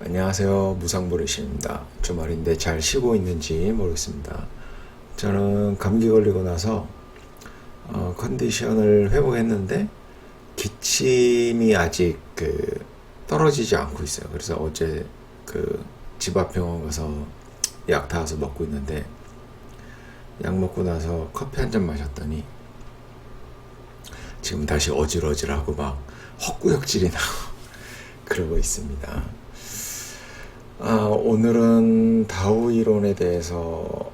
안녕하세요. 무상보리시입니다. 주말인데 잘 쉬고 있는지 모르겠습니다. 저는 감기 걸리고 나서 컨디션을 회복했는데 기침이 아직 떨어지지 않고 있어요. 그래서 어제 집 앞 병원 가서 약 타서 먹고 있는데, 약 먹고 나서 커피 한 잔 마셨더니 지금 다시 어질어질하고 막 헛구역질이 나고 그러고 있습니다. 오늘은 다우 이론에 대해서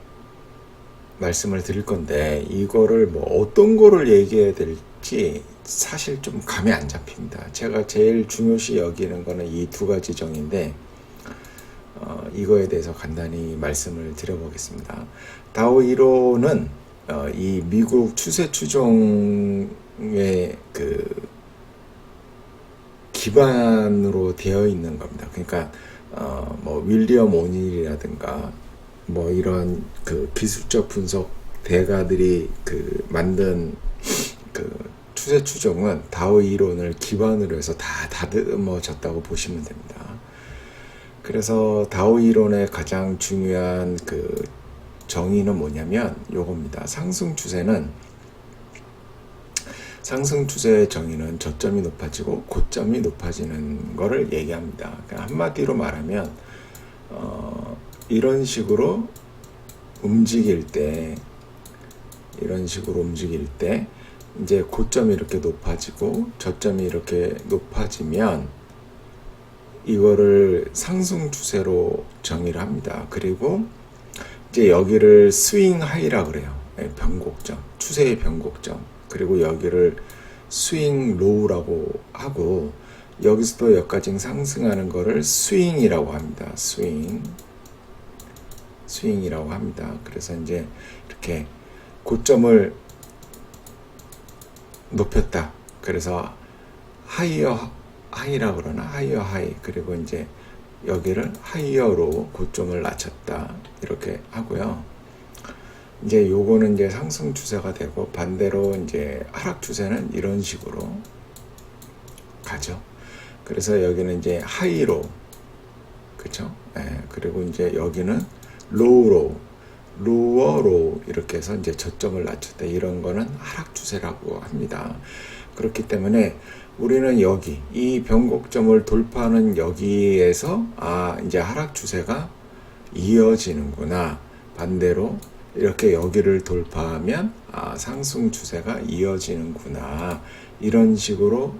말씀을 드릴 건데, 이거를 어떤 거를 얘기해야 될지 사실 좀 감이 안 잡힙니다. 제가 제일 중요시 여기는 거는 이 두 가지 정인데, 이거에 대해서 간단히 말씀을 드려보겠습니다. 다우 이론은 이 미국 추세 추종의 기반으로 되어 있는 겁니다. 그러니까 윌리엄 오닐이라든가 이런 기술적 분석 대가들이 만든 추세 추종은 다우 이론을 기반으로 해서 다 다듬어졌다고 보시면 됩니다. 그래서 다우 이론의 가장 중요한 정의는 뭐냐면 요겁니다. 상승 추세의 정의는 저점이 높아지고 고점이 높아지는 것을 얘기합니다. 그러니까 한마디로 말하면 이런 식으로 움직일 때 이제 고점이 이렇게 높아지고 저점이 이렇게 높아지면 이거를 상승 추세로 정의를 합니다. 그리고 이제 여기를 스윙 하이라 그래요. 변곡점, 추세의 변곡점. 그리고 여기를 스윙 로우라고 하고, 여기서도 여기까지 상승하는 거를 스윙이라고 합니다. 스윙이라고 합니다. 그래서 이제 이렇게 고점을 높였다. 그래서 하이라 그러나 하이어 하이. 그리고 이제 여기를 하이어로 고점을 낮췄다. 이렇게 하고요. 이제 요거는 이제 상승 추세가 되고, 반대로 이제 하락 추세는 이런 식으로 가죠. 그래서 여기는 이제 하이로, 그쵸? 그리고 이제 여기는 로어로 이렇게 해서 이제 저점을 낮췄다. 이런 거는 하락 추세라고 합니다. 그렇기 때문에 우리는 이 변곡점을 돌파하는 여기에서 이제 하락 추세가 이어지는구나. 반대로 이렇게 여기를 돌파하면 상승 추세가 이어지는구나. 이런 식으로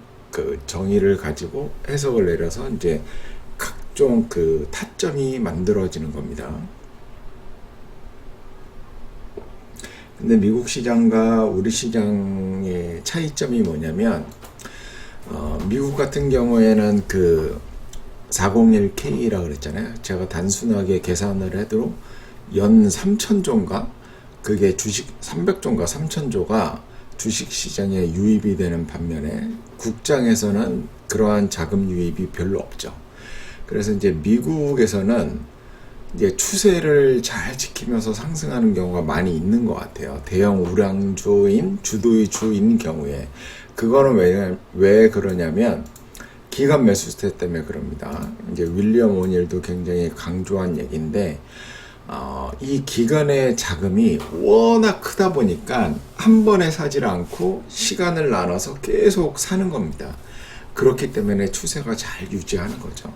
정의를 가지고 해석을 내려서 이제 각종 타점이 만들어지는 겁니다. 근데 미국 시장과 우리 시장의 차이점이 뭐냐면, 미국 같은 경우에는 401K라 그랬잖아요. 제가 단순하게 계산을 해도 연 3,000조인가? 그게 주식 300조인가 3,000조가 주식시장에 유입이 되는 반면에 국장에서는 그러한 자금 유입이 별로 없죠. 그래서 이제 미국에서는 이제 추세를 잘 지키면서 상승하는 경우가 많이 있는 것 같아요. 대형 우량주인 주도의 주인 경우에. 그거는 왜 그러냐면 기관 매수세 때문에 그럽니다. 이제 윌리엄 오닐도 굉장히 강조한 얘기인데, 이 기관의 자금이 워낙 크다 보니까 한 번에 사질 않고 시간을 나눠서 계속 사는 겁니다. 그렇기 때문에 추세가 잘 유지하는 거죠.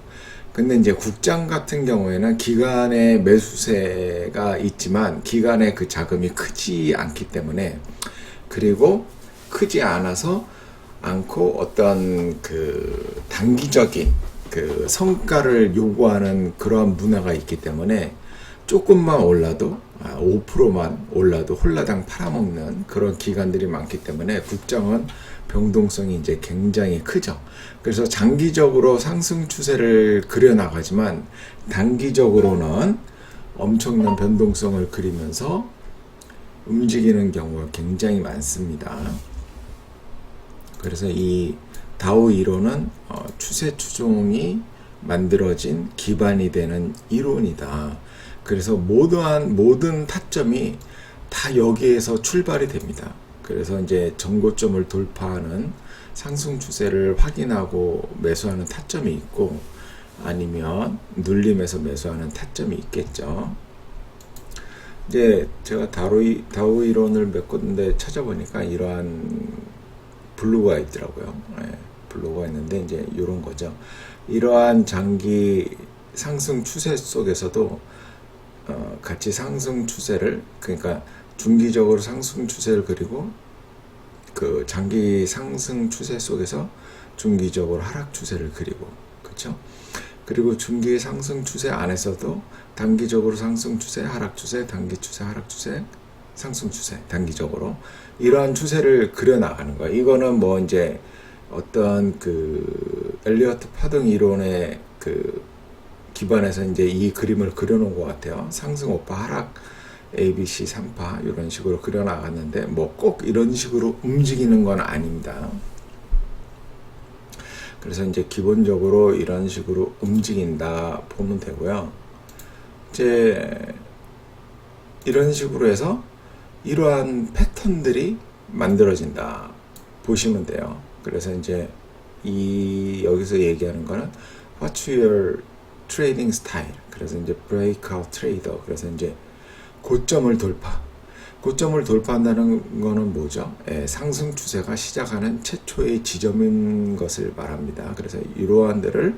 근데 이제 국장 같은 경우에는 기관의 매수세가 있지만 기관의 자금이 크지 않기 때문에, 그리고 크지 않고 어떤 단기적인 성과를 요구하는 그러한 문화가 있기 때문에 조금만 올라도 5%만 올라도 홀라당 팔아먹는 그런 기관들이 많기 때문에 국장은 변동성이 이제 굉장히 크죠. 그래서 장기적으로 상승 추세를 그려나가지만 단기적으로는 엄청난 변동성을 그리면서 움직이는 경우가 굉장히 많습니다. 그래서 이 다우 이론은 추세 추종이 만들어진 기반이 되는 이론이다. 그래서 모든 타점이 다 여기에서 출발이 됩니다. 그래서 이제 전고점을 돌파하는 상승 추세를 확인하고 매수하는 타점이 있고, 아니면 눌림에서 매수하는 타점이 있겠죠. 이제 제가 다우 이론을 몇 군데 찾아보니까 이러한 블로그가 있더라고요. 예, 블로그가 있는데 이제 이런 거죠. 이러한 장기 상승 추세 속에서도 같이 상승 추세를, 그러니까 중기적으로 상승 추세를 그리고 그 장기 상승 추세 속에서 중기적으로 하락 추세를 그리고, 그렇죠? 그리고 중기 상승 추세 안에서도 단기적으로 상승 추세, 하락 추세, 단기 추세, 하락 추세, 상승 추세, 단기적으로 이러한 추세를 그려 나가는 거예요. 이거는 뭐 이제 어떤 그 엘리어트 파동 이론의 그 기반에서 이제 이 그림을 그려놓은 것 같아요. 상승 5파, 하락 ABC 3파 이런 식으로 그려 나갔는데 뭐 꼭 이런 식으로 움직이는 건 아닙니다. 그래서 이제 기본적으로 이런 식으로 움직인다 보면 되고요. 이제 이런 식으로 해서 이러한 패턴들이 만들어진다 보시면 돼요. 그래서 이제 여기서 얘기하는 거는 What's your trading style? 그래서 이제 breakout trader. 그래서 이제 고점을 돌파한다는 거는 뭐죠? 상승 추세가 시작하는 최초의 지점인 것을 말합니다. 그래서 이러한 데를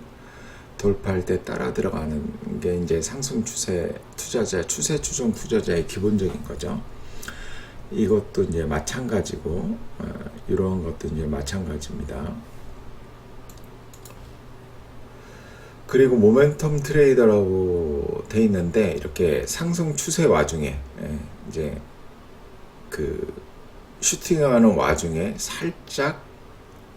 돌파할 때 따라 들어가는 게 이제 상승 추세 투자자, 추세 추종 투자자의 기본적인 거죠. 이것도 이제 마찬가지고, 이러한 것도 이제 마찬가지입니다. 그리고 모멘텀 트레이더라고 돼 있는데 이렇게 상승 추세 와중에 이제 그 슈팅하는 와중에 살짝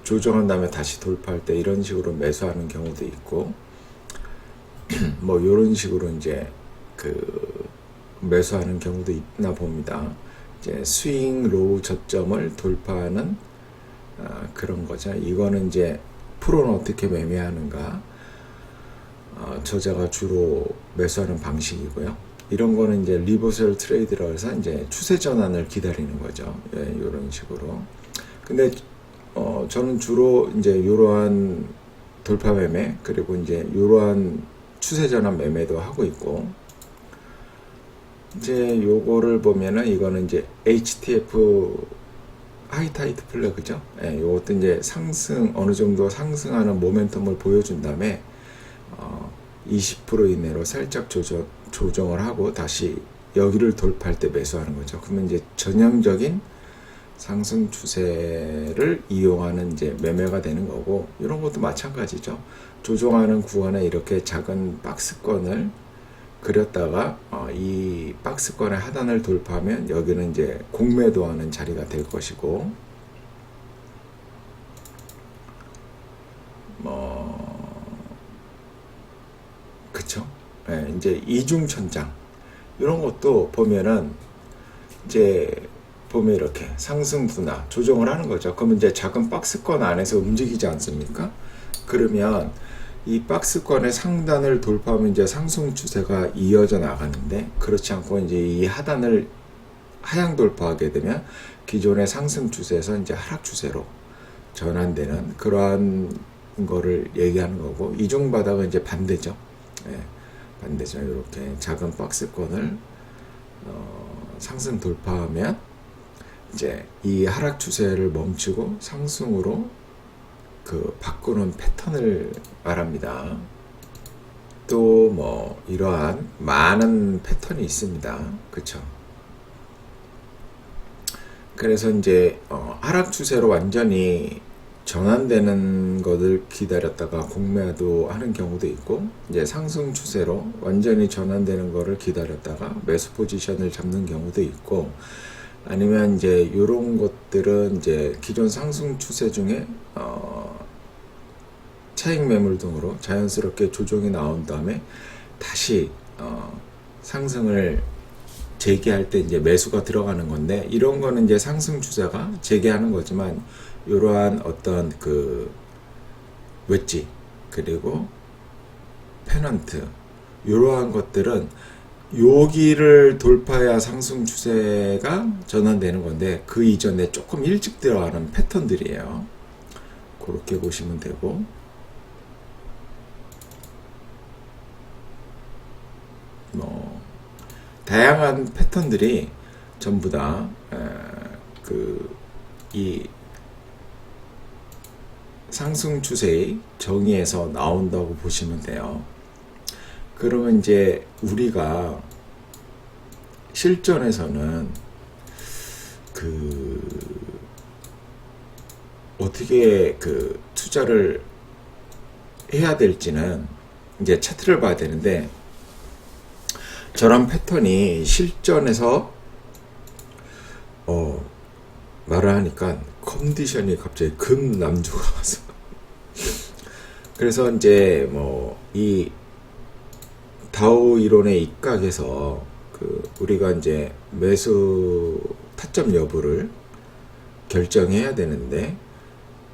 조정한 다음에 다시 돌파할 때 이런 식으로 매수하는 경우도 있고 뭐 이런 식으로 이제 그 매수하는 경우도 있나 봅니다. 이제 스윙 로우 저점을 돌파하는 그런 거죠. 이거는 이제 프로는 어떻게 매매하는가? 저자가 주로 매수하는 방식이고요. 이런 거는 이제 리버설 트레이드라고 해서 이제 추세 전환을 기다리는 거죠. 예, 이런 식으로. 근데 저는 주로 이제 이러한 돌파 매매 그리고 이제 이러한 추세 전환 매매도 하고 있고, 이제 요거를 보면은 이거는 이제 HTF 하이타이트 플래그죠. 예, 요것도 이제 상승 어느 정도 상승하는 모멘텀을 보여준 다음에 20% 이내로 살짝 조정을 하고 다시 여기를 돌파할 때 매수하는 거죠. 그러면 이제 전형적인 상승 추세를 이용하는 이제 매매가 되는 거고, 이런 것도 마찬가지죠. 조정하는 구간에 이렇게 작은 박스권을 그렸다가 이 박스권의 하단을 돌파하면 여기는 이제 공매도하는 자리가 될 것이고, 그쵸? 예, 이제 이중천장 이런 것도 보면은 이제 보면 이렇게 상승 둔화 조정을 하는 거죠. 그러면 이제 작은 박스권 안에서 움직이지 않습니까? 그러면 이 박스권의 상단을 돌파하면 이제 상승 추세가 이어져 나가는데, 그렇지 않고 이제 이 하단을 하향 돌파하게 되면 기존의 상승 추세에서 이제 하락 추세로 전환되는 그러한 거를 얘기하는 거고, 이중 바닥은 이제 반대죠. 예, 반대죠. 이렇게 작은 박스권을 상승 돌파하면 이제 이 하락 추세를 멈추고 상승으로 그 바꾸는 패턴을 말합니다. 또 뭐 이러한 많은 패턴이 있습니다. 그쵸? 그래서 이제 하락 추세로 완전히 전환되는 것을 기다렸다가 공매도 하는 경우도 있고, 이제 상승 추세로 완전히 전환되는 것을 기다렸다가 매수 포지션을 잡는 경우도 있고, 아니면 이제 이런 것들은 이제 기존 상승 추세 중에 차익 매물 등으로 자연스럽게 조정이 나온 다음에 다시 상승을 재개할 때 이제 매수가 들어가는 건데, 이런 거는 이제 상승 추세가 재개하는 거지만 이러한 어떤 그 웨지 그리고 페넌트 이러한 것들은 여기를 돌파해야 상승 추세가 전환되는 건데 그 이전에 조금 일찍 들어가는 패턴들이에요. 그렇게 보시면 되고, 뭐 다양한 패턴들이 전부 다 이 상승 추세의 정의에서 나온다고 보시면 돼요. 그러면 이제 우리가 실전에서는 어떻게 투자를 해야 될지는 이제 차트를 봐야 되는데, 저런 패턴이 실전에서 말을 하니까 컨디션이 갑자기 급남주가 와서 그래서 이제 뭐 이 다우 이론의 입각에서 우리가 이제 매수 타점 여부를 결정해야 되는데,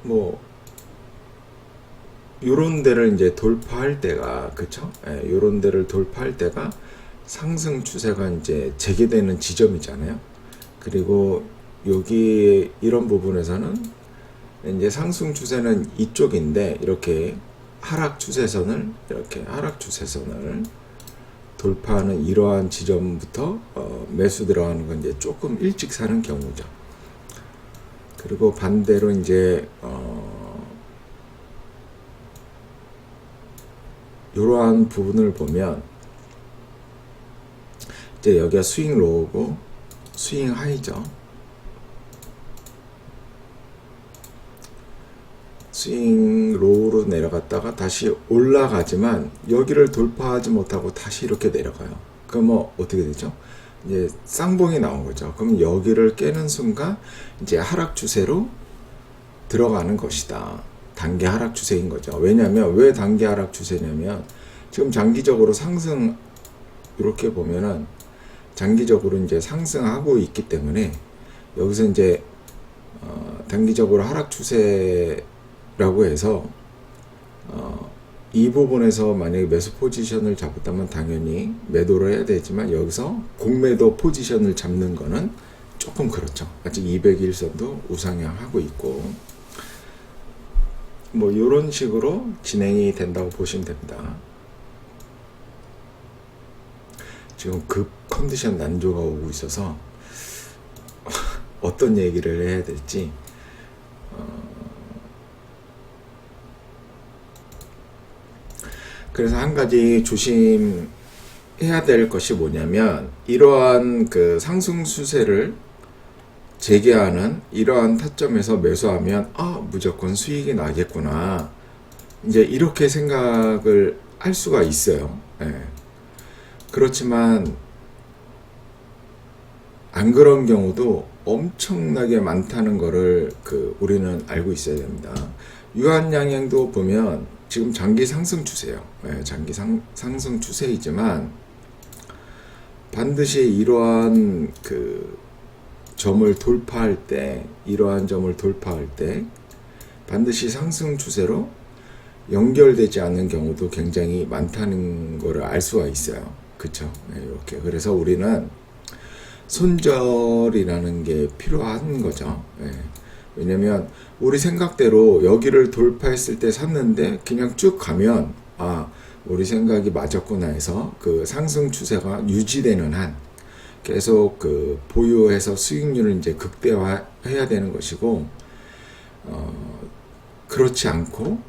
뭐 요런 데를 이제 돌파할 때가, 그쵸? 예, 요런 데를 돌파할 때가 상승 추세가 이제 재개되는 지점이잖아요. 그리고 여기 이런 부분에서는 이제 상승 추세는 이쪽인데, 이렇게 하락 추세선을 돌파하는 이러한 지점부터 매수 들어가는 건 이제 조금 일찍 사는 경우죠. 그리고 반대로 이제 이러한 부분을 보면 이제 여기가 스윙 로우고 스윙 하이죠. 스윙 로우로 내려갔다가 다시 올라가지만 여기를 돌파하지 못하고 다시 이렇게 내려가요. 그럼 뭐 어떻게 되죠? 이제 쌍봉이 나온 거죠. 그럼 여기를 깨는 순간 이제 하락 추세로 들어가는 것이다. 단기 하락 추세인 거죠. 왜냐하면 왜 단기 하락 추세냐면, 지금 장기적으로 상승, 이렇게 보면은 장기적으로 이제 상승하고 있기 때문에 여기서 이제 단기적으로 하락 추세라고 해서 이 부분에서 만약에 매수 포지션을 잡았다면 당연히 매도를 해야 되지만, 여기서 공매도 포지션을 잡는 거는 조금 그렇죠. 아직 200일선도 우상향하고 있고, 뭐 이런 식으로 진행이 된다고 보시면 됩니다. 지금 급 컨디션 난조가 오고 있어서 어떤 얘기를 해야 될지 그래서 한 가지 조심해야 될 것이 뭐냐면, 이러한 상승 추세를 재개하는 이러한 타점에서 매수하면 무조건 수익이 나겠구나, 이제 이렇게 생각을 할 수가 있어요. 예. 그렇지만 안 그런 경우도 엄청나게 많다는 거를 우리는 알고 있어야 됩니다. 유한양행도 보면 지금 장기 상승 추세예요. 예, 장기 상승 추세이지만 반드시 이러한 점을 돌파할 때, 반드시 상승 추세로 연결되지 않는 경우도 굉장히 많다는 거를 알 수가 있어요. 그쵸? 네, 이렇게. 그래서 우리는 손절이라는 게 필요한 거죠. 네. 왜냐면 우리 생각대로 여기를 돌파했을 때 샀는데 그냥 쭉 가면 우리 생각이 맞았구나 해서 상승 추세가 유지되는 한 계속 보유해서 수익률을 이제 극대화해야 되는 것이고, 그렇지 않고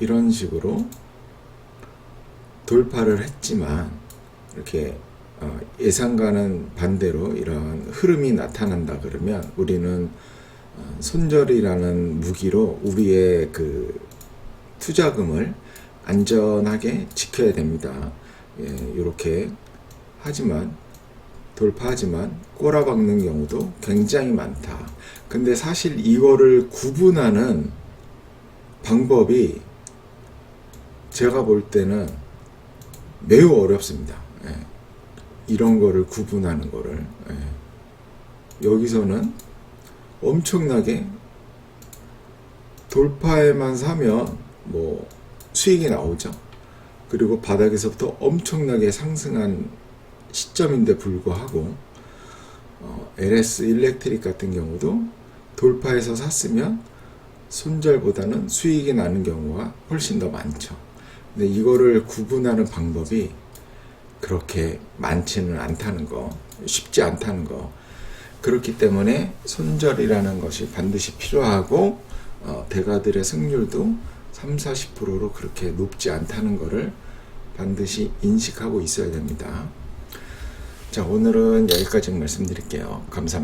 이런 식으로 돌파를 했지만 이렇게 예상과는 반대로 이러한 흐름이 나타난다 그러면, 우리는 손절이라는 무기로 우리의 투자금을 안전하게 지켜야 됩니다. 예, 이렇게 돌파하지만 꼬라박는 경우도 굉장히 많다. 근데 사실 이거를 구분하는 방법이 제가 볼 때는 매우 어렵습니다. 예, 이런 거를 구분하는 거를. 예. 여기서는 엄청나게 돌파에만 사면 뭐 수익이 나오죠. 그리고 바닥에서부터 엄청나게 상승한 시점인데 불구하고 LS 일렉트릭 같은 경우도 돌파해서 샀으면 손절보다는 수익이 나는 경우가 훨씬 더 많죠. 근데 이거를 구분하는 방법이 그렇게 많지는 않다는 거, 쉽지 않다는 거. 그렇기 때문에 손절이라는 것이 반드시 필요하고 대가들의 승률도 30-40%로 그렇게 높지 않다는 것을 반드시 인식하고 있어야 됩니다. 자, 오늘은 여기까지 말씀드릴게요. 감사합니다.